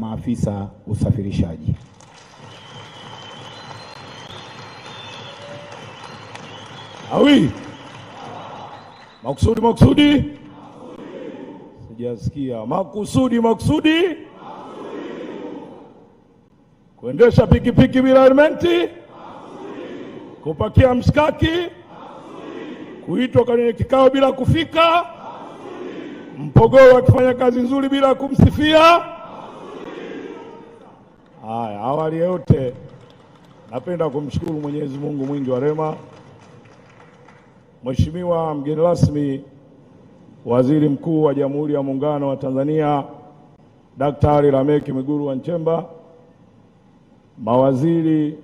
maafisa usafirishaji. Awi makusudi sijasikia. Makusudi kuendesha pikipiki bila helmeti, kupakia mshikaki, kuitwa kwenye kikao bila kufika, Mpogoro akifanya kazi nzuri bila kumsifia. Haya, awali yote napenda kumshukuru Mwenyezi Mungu mwingi wa rehema. Mheshimiwa mgeni rasmi, Waziri Mkuu wa Jamhuri ya Muungano wa Tanzania Daktari Lameck Mwigulu Nchemba, mawaziri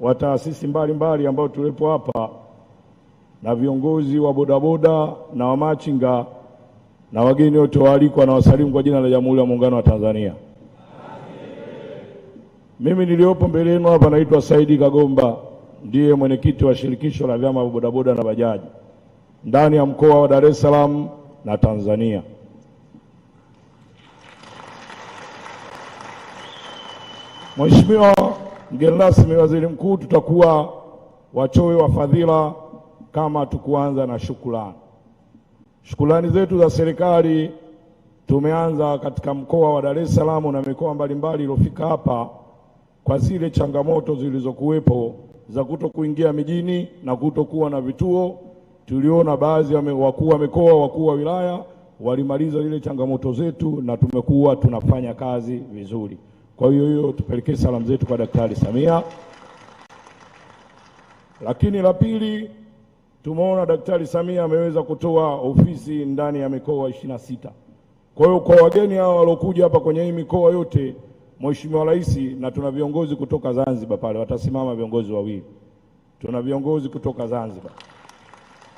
wa taasisi mbalimbali ambao tulipo hapa, na viongozi wa bodaboda na wa machinga na wageni wote waalikwa, na wasalimu kwa jina la Jamhuri ya Muungano wa Tanzania. Mimi niliopo mbele yenu hapa naitwa Saidi Kagomba, ndiye mwenyekiti wa shirikisho la vyama vya bodaboda na bajaji ndani ya mkoa wa Dar es Salaam na Tanzania. Mheshimiwa mgeni rasmi, Waziri Mkuu, tutakuwa wachoyo wa fadhila kama tukuanza na shukrani. Shukrani zetu za serikali tumeanza katika mkoa wa Dar es Salaam na mikoa mbalimbali iliyofika hapa kwa zile changamoto zilizokuwepo za kutokuingia mijini na kutokuwa na vituo. Tuliona baadhi ya wakuu wa mikoa, wakuu wa wilaya walimaliza zile changamoto zetu na tumekuwa tunafanya kazi vizuri. Kwa hiyo tupelekee salamu zetu kwa Daktari Samia. Lakini la pili, tumeona Daktari Samia ameweza kutoa ofisi ndani ya mikoa 26. Kwa hiyo kwa wageni hao waliokuja hapa kwenye hii mikoa yote, Mheshimiwa Rais, na tuna viongozi kutoka Zanzibar pale, watasimama viongozi wawili. Tuna viongozi kutoka Zanzibar.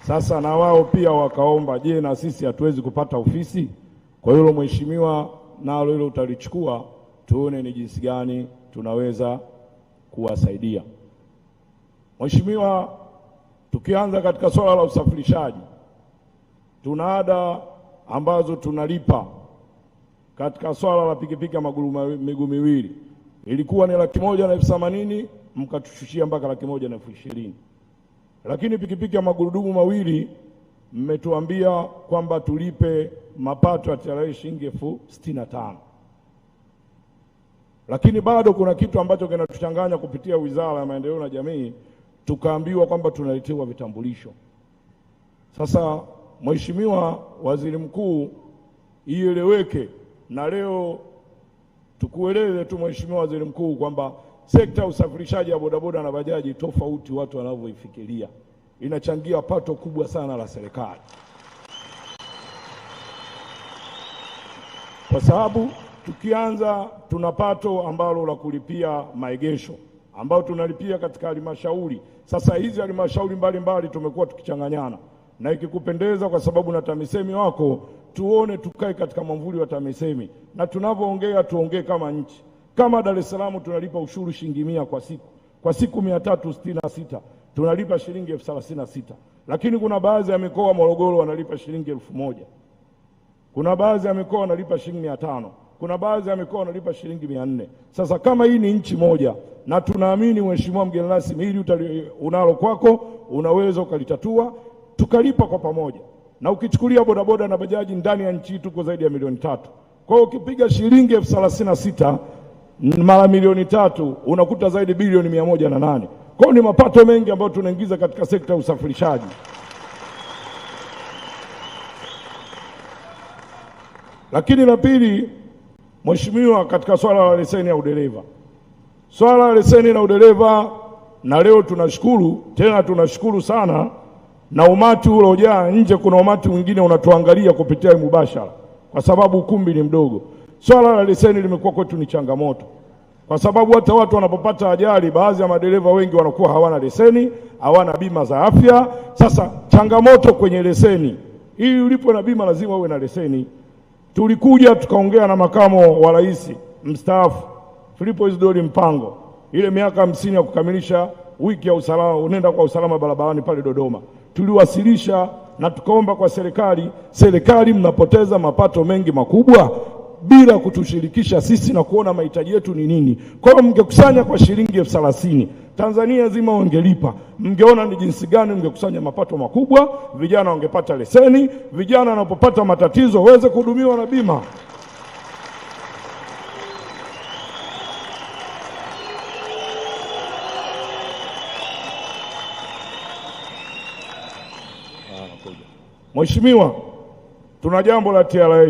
Sasa na wao pia wakaomba, je, na sisi hatuwezi kupata ofisi? Kwa hiyo Mheshimiwa, nalo hilo utalichukua, tuone ni jinsi gani tunaweza kuwasaidia. Mheshimiwa, tukianza katika swala la usafirishaji, tuna ada ambazo tunalipa. Katika swala la pikipiki ya miguu miwili ilikuwa ni 180,000, mkatushushia mpaka 120,000. Lakini pikipiki ya magurudumu mawili mmetuambia kwamba tulipe mapato ya TRA shilingi 65,000. Lakini bado kuna kitu ambacho kinatuchanganya kupitia Wizara ya Maendeleo na Jamii, tukaambiwa kwamba tunaletewa vitambulisho. Sasa Mheshimiwa Waziri Mkuu, ieleweke, na leo tukueleze tu Mheshimiwa Waziri Mkuu kwamba sekta ya usafirishaji ya bodaboda na bajaji, tofauti watu wanavyoifikiria, inachangia pato kubwa sana la serikali, kwa sababu tukianza tuna pato ambalo la kulipia maegesho ambao tunalipia katika halmashauri. Sasa hizi halmashauri mbalimbali tumekuwa tukichanganyana, na ikikupendeza, kwa sababu na TAMISEMI wako, tuone tukae katika mwamvuli wa TAMISEMI, na tunavyoongea tuongee kama nchi. Kama Dar es Salaam tunalipa ushuru shilingi 100 kwa siku 366 tunalipa shilingi 36,000. Lakini kuna baadhi ya mikoa, Morogoro wanalipa shilingi 1,000, kuna baadhi ya mikoa wanalipa shilingi 500, kuna baadhi ya mikoa wanalipa shilingi 400. Sasa kama hii ni nchi moja, na tunaamini Mheshimiwa mgeni rasmi, hili unalo kwako, unaweza ukalitatua, tukalipa kwa pamoja. Na ukichukulia bodaboda na bajaji ndani ya nchi tuko zaidi ya 3,000,000. Kwa hiyo ukipiga shilingi 36,000 mara 3,000,000 unakuta zaidi bilioni 108. Kwa hiyo ni mapato mengi ambayo tunaingiza katika sekta ya usafirishaji. Lakini la pili, Mheshimiwa, katika swala la leseni ya udereva, swala la leseni na udereva, na leo tunashukuru, tena tunashukuru sana, na umati uliojaa nje, kuna umati mwingine unatuangalia kupitia mubashara kwa sababu ukumbi ni mdogo. Swala la leseni limekuwa kwetu ni changamoto, kwa sababu hata watu wanapopata ajali, baadhi ya madereva wengi wanakuwa hawana leseni, hawana bima za afya. Sasa changamoto kwenye leseni, ili ulipo na bima lazima uwe na leseni. Tulikuja tukaongea na Makamu wa Rais mstaafu Philipo Isidori Mpango, ile miaka 50 ya kukamilisha wiki ya usalama, unaenda kwa usalama barabarani pale Dodoma, tuliwasilisha na tukaomba kwa serikali, mnapoteza mapato mengi makubwa, bila kutushirikisha sisi na kuona mahitaji yetu ni nini. Kwa hiyo mngekusanya kwa shilingi 30,000 Tanzania nzima wangelipa, mngeona ni jinsi gani mngekusanya mapato makubwa, vijana wangepata leseni, vijana wanapopata matatizo waweze kuhudumiwa na bima. Mheshimiwa, tuna jambo la TRA.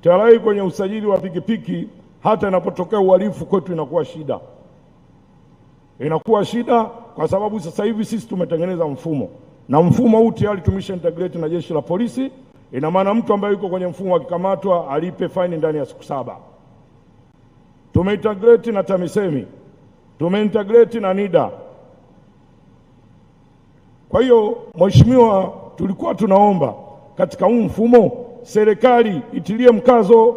TRA kwenye usajili wa pikipiki, hata inapotokea uhalifu kwetu inakuwa shida. Inakuwa shida kwa sababu sasa hivi sisi tumetengeneza mfumo, na mfumo huu tayari tumesha integrate na jeshi la polisi. Ina maana mtu ambaye yuko kwenye mfumo akikamatwa alipe faini ndani ya siku 7. Tumeintegrate na TAMISEMI, tumeintegrate na NIDA. Kwa hiyo Mheshimiwa, tulikuwa tunaomba katika huu mfumo serikali itilie mkazo.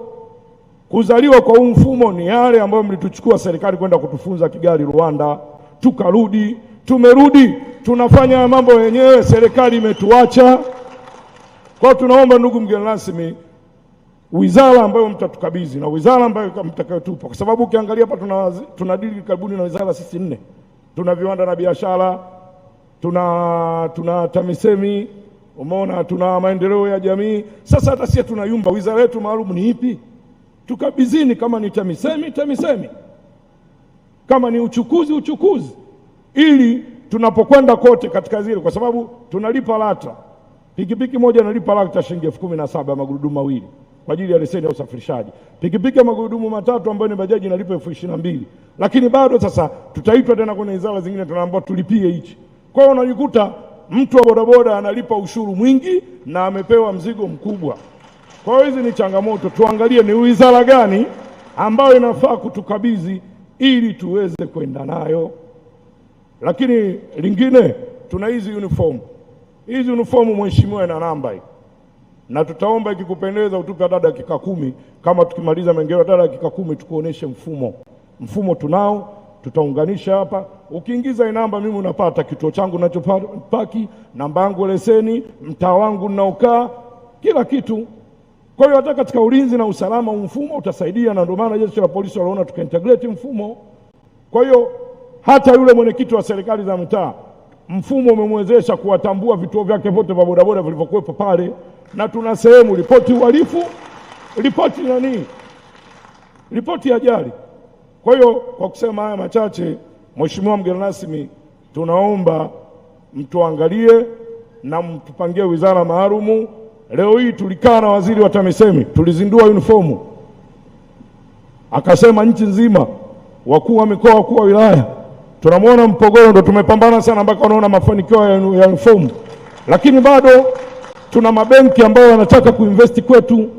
Kuzaliwa kwa huu mfumo ni yale ambayo mlituchukua serikali kwenda kutufunza Kigali, Rwanda, tukarudi, tumerudi, tunafanya mambo yenyewe, serikali imetuacha. Kwa tunaomba ndugu mgeni rasmi, wizara ambayo mtatukabidhi na wizara ambayo mtakayotupa, kwa sababu ukiangalia hapa tunadili karibuni na wizara sisi 4. Tuna viwanda na biashara, tuna TAMISEMI, umeona, tuna maendeleo ya jamii. Sasa hata sisi tunayumba, wizara yetu maalum ni ipi? Tukabizini, kama ni TAMISEMI, kama ni uchukuzi, ili tunapokwenda kote katika zile, kwa sababu tunalipa LATRA. Pikipiki moja inalipa LATRA shilingi 17,000 magurudumu mawili kwa ajili ya leseni ya usafirishaji. Pikipiki ya magurudumu matatu ambayo ni bajaji inalipa 22,000. Lakini bado sasa tutaitwa tena kwenye wizara zingine tunaambiwa tulipie hichi. Kwa hiyo unajikuta mtu wa bodaboda analipa ushuru mwingi na amepewa mzigo mkubwa. Kwa hiyo hizi ni changamoto, tuangalie ni wizara gani ambayo inafaa kutukabidhi ili tuweze kwenda nayo. Lakini lingine, tuna hizi uniform. Hizi uniform Mheshimiwa ina namba hii. Na tutaomba ikikupendeza utupe hata dakika 10, kama tukimaliza mengine hata dakika 10 tukuoneshe mfumo. Mfumo tunao, tutaunganisha hapa. Ukiingiza hii namba, mimi unapata kituo changu ninachopaki, namba yangu leseni, mtaa wangu ninaokaa, kila kitu. Kwa hiyo hata katika ulinzi na usalama mfumo utasaidia, na ndio maana jeshi la polisi waliona tukaintegrate mfumo. Kwa hiyo hata yule mwenyekiti wa serikali za mtaa, mfumo umemwezesha kuwatambua vituo vyake vyote vya bodaboda vilivyokuwepo pale, na tuna sehemu ripoti uhalifu, ripoti ajali. Kwa hiyo kwa kusema haya machache, Mheshimiwa mgeni rasmi, tunaomba mtuangalie na mtupangie wizara maalumu. Leo hii tulikaa na waziri wa TAMISEMI, tulizindua uniformu, akasema nchi nzima, wakuu wa mikoa, wakuu wa wilaya, tunamwona Mpogoro ndo tumepambana sana mpaka wanaona mafanikio ya uniformu. Lakini bado tuna mabenki ambayo wanataka kuinvesti kwetu,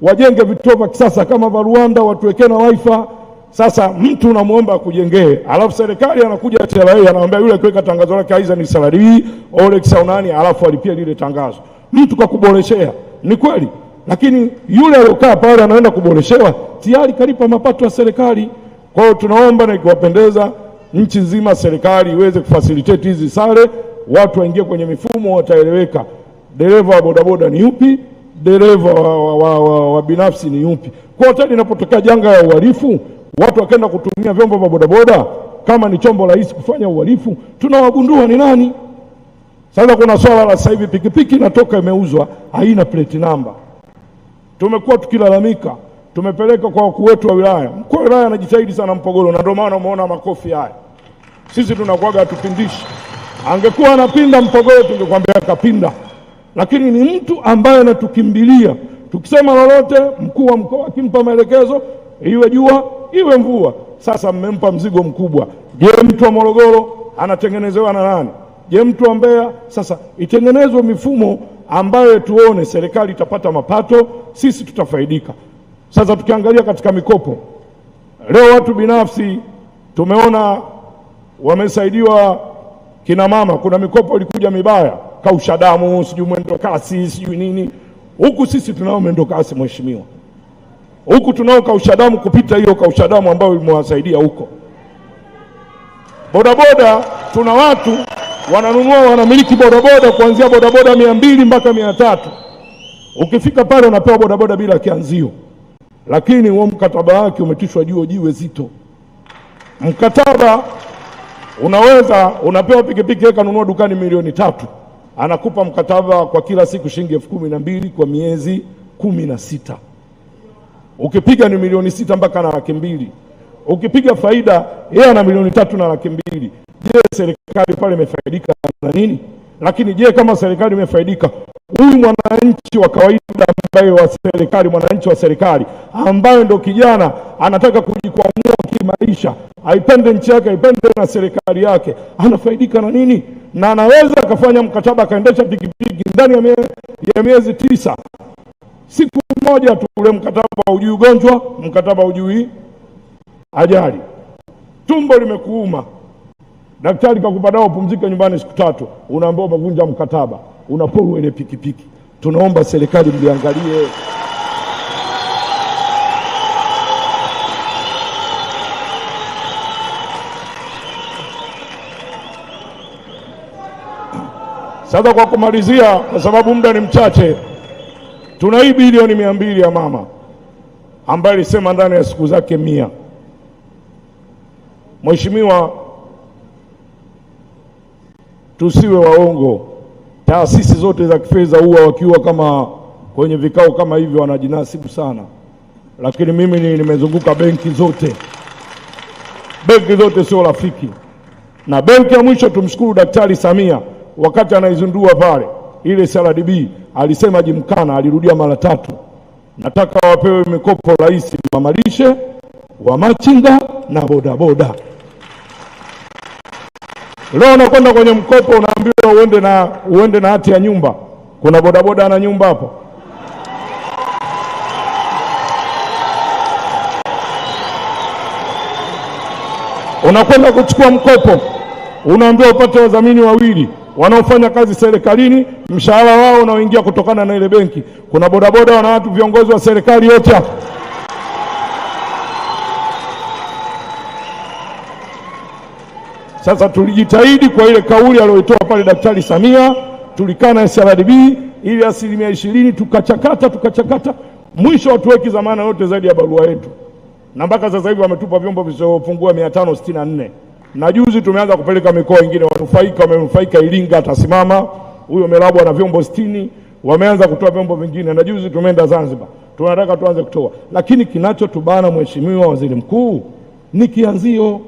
wajenge vituo vya kisasa kama vya Rwanda, watuwekee na wifi. Sasa mtu unamuomba kujengee, alafu serikali anakuja TRA anaambia yule kuweka tangazo lake aiza ni salary Olex au nani, alafu alipia lile tangazo. Mtu kwa kuboreshea, ni kweli, lakini yule aliyokaa pale anaenda kuboreshewa tayari kalipa mapato ya serikali. Kwa hiyo tunaomba na ikiwapendeza nchi nzima serikali iweze kufacilitate hizi sare, watu waingie kwenye mifumo, wataeleweka. Dereva wa bodaboda ni yupi, dereva wa binafsi ni yupi. Kwa hiyo inapotokea janga ya uhalifu, watu wakaenda kutumia vyombo vya bodaboda kama ni chombo rahisi kufanya uhalifu, tunawagundua ni nani. Sasa kuna swala la sasa hivi pikipiki inatoka imeuzwa haina plate number. Tumekuwa tukilalamika, tumepeleka kwa wakuu wetu wa wilaya. Mkuu wa wilaya anajitahidi sana Mpogoro, na ndio maana umeona makofi haya. Sisi tunakuaga tupindishi. Angekuwa anapinda Mpogoro tungekwambia kapinda. Lakini ni mtu ambaye anatukimbilia. Tukisema lolote, mkuu wa mkoa akimpa maelekezo, iwe jua iwe mvua. Sasa mmempa mzigo mkubwa. Je, mtu wa Morogoro anatengenezewa na nani? Je, mtu wa Mbeya? Sasa itengenezwe mifumo ambayo tuone serikali itapata mapato, sisi tutafaidika. Sasa tukiangalia katika mikopo, leo watu binafsi tumeona wamesaidiwa kina mama. Kuna mikopo ilikuja mibaya, kausha damu, sijui mwendo kasi, sijui nini. Huku sisi tunao mwendo kasi Mheshimiwa. Huku tunao kausha damu kupita hiyo kausha damu ambayo imewasaidia huko. Bodaboda, tuna watu wananunua, wanamiliki bodaboda kuanzia bodaboda 200 mpaka 300. Ukifika pale unapewa bodaboda bila kianzio. lakini huo mkataba wake umetishwa jiwe zito. Mkataba unaweza unapewa pikipiki yeye kanunua dukani milioni 3, anakupa mkataba kwa kila siku shilingi 12,000 kwa miezi 16. Ukipiga ni milioni 6 mpaka na 200,000. Ukipiga faida yeye ana milioni 3 na 200,000. Je, serikali pale imefaidika na nini? Lakini je, kama serikali imefaidika, huyu mwananchi wa kawaida ambaye wa serikali, mwananchi wa serikali ambaye ndo kijana anataka kujikwamua kimaisha, aipende nchi yake, aipende na serikali yake, anafaidika na nini? Na anaweza akafanya mkataba akaendesha pikipiki ndani ya miezi 9. Siku moja tu ule mkataba hujui ugonjwa, mkataba hujui ajali. Tumbo limekuuma, daktari kakupa dawa upumzike nyumbani siku 3, unaambiwa umevunja mkataba, unaporwa ile pikipiki. Tunaomba serikali mliangalie. Sasa kwa kumalizia, kwa sababu muda ni mchache, tuna hii bilioni 200 ya mama ambaye alisema ndani ya siku zake 100. Mheshimiwa, tusiwe waongo. Taasisi zote za kifedha huwa wakiwa kama kwenye vikao kama hivi wanajinasibu sana, lakini mimi nimezunguka benki zote sio rafiki. Na benki ya mwisho tumshukuru Daktari Samia, wakati anaizundua pale ile CRDB alisema jimkana, alirudia mara 3, nataka wapewe mikopo rahisi mamalishe, wa machinga na bodaboda. Leo unakwenda kwenye mkopo unaambiwa uende na hati ya nyumba. Kuna bodaboda na nyumba hapo? Unakwenda kuchukua mkopo, unaambiwa upate wadhamini 2 wanaofanya kazi serikalini, mshahara wao unaoingia kutokana na ile benki. Kuna bodaboda na watu viongozi wa serikali yote hapo. Sasa tulijitahidi kwa ile kauli aliyoitoa pale Daktari Samia, tulikaa na CRDB ili 20% tukachakata, mwisho watuweki zamana yote zaidi ya barua yetu. Na mpaka sasa hivi wametupa vyombo visivyopungua 564. Na juzi tumeanza kupeleka mikoa mingine, wamenufaika Iringa atasimama, huyo Melabu ana vyombo 60, wameanza kutoa vyombo vingine. Na juzi tumeenda Zanzibar, tunataka tuanze kutoa. Lakini kinachotubana Mheshimiwa Waziri Mkuu ni kianzio.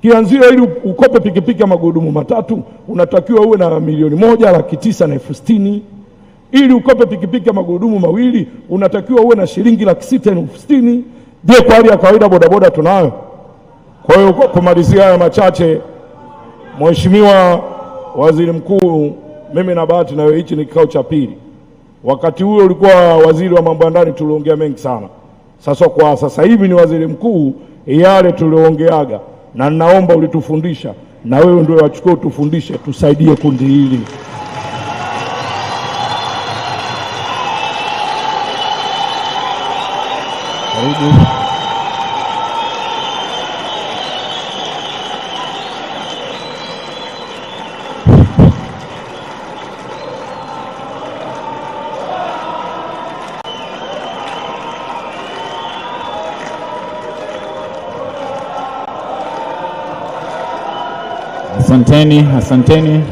Ili ukope pikipiki ya magurudumu 3 unatakiwa uwe na milioni 1,960,000. Ili ukope pikipiki ya magurudumu 2 unatakiwa uwe na shilingi 660,000. Je, kwa hali ya kawaida bodaboda tunayo? Kwa hiyo kumalizia haya machache, Mheshimiwa Waziri Mkuu, mimi na bahati na wewe, hichi ni kikao cha pili. Wakati huo ulikuwa waziri wa mambo ya ndani, tuliongea mengi sana. Kwa sasa hivi ni waziri mkuu, yale tulioongeaga na naomba ulitufundisha, na wewe ndio wachukue utufundishe, tusaidie kundi hili. Karibu. Asanteni.